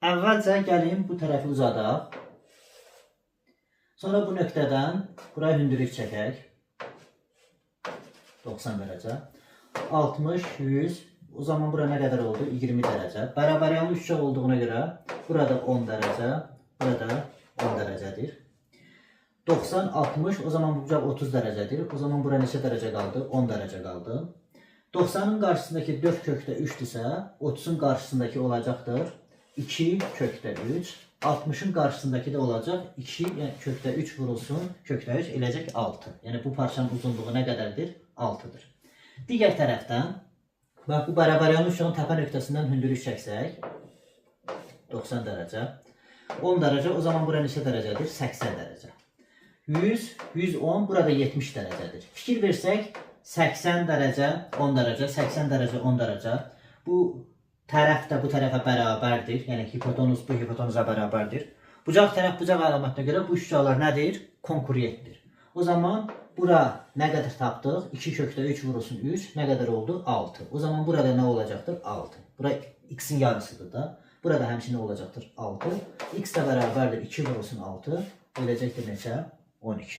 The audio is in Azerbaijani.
Əvvəlcə gəlin bu tərəfi uzadaq. Sonra bu nöqtədən buraya hündürlük çəkək. 90 dərəcə. 60, 100. O zaman bura nə qədər oldu? 20 dərəcə. Bərabəryanlı üçgən olduğuna görə burada 10 dərəcə, burada 10 dərəcədir. 90, 60, o zaman bu bucaq 30 dərəcədir. O zaman bura neçə dərəcə qaldı? 10 dərəcə qaldı. 90-ın qarşısındakı 4 kökdə 3-dürsə, 30-un qarşısındakı olacaqdır 2 kökdə 3. 60-ın qarşısındakı da olacaq 2, yəni kökdə 3 vurulsun, kökdə 3 eləcək 6. Yəni bu parçanın uzunluğu nə qədərdir? 6-dır. Digər tərəfdən, bax bu bərabəryanlı üçgənin təpə nöqtəsindən hündürlük çəksək, 90 dərəcə, 10 dərəcə, o zaman bura neçə dərəcədir? 80 dərəcə. 100, 110, burada 70 dərəcədir. Fikir versək, 80 dərəcə, 10 dərəcə, 80 dərəcə, 10 dərəcə. Bu tərəf də bu tərəfə bərabərdir. Yəni hipotenuz bu hipotenuza bərabərdir. Bucaq tərəf bucaq əlamətinə görə bu üçgənlər nədir? Konkurentdir. O zaman bura nə qədər tapdıq? 2 kökdə 3 vurulsun 3. Nə qədər oldu? 6. O zaman burada nə olacaqdır? 6. Bura x-in yarısıdır da. Burada həmçinin olacaqdır 6. X də bərabərdir 2 vurulsun 6. Eləcəkdir neçə? 12.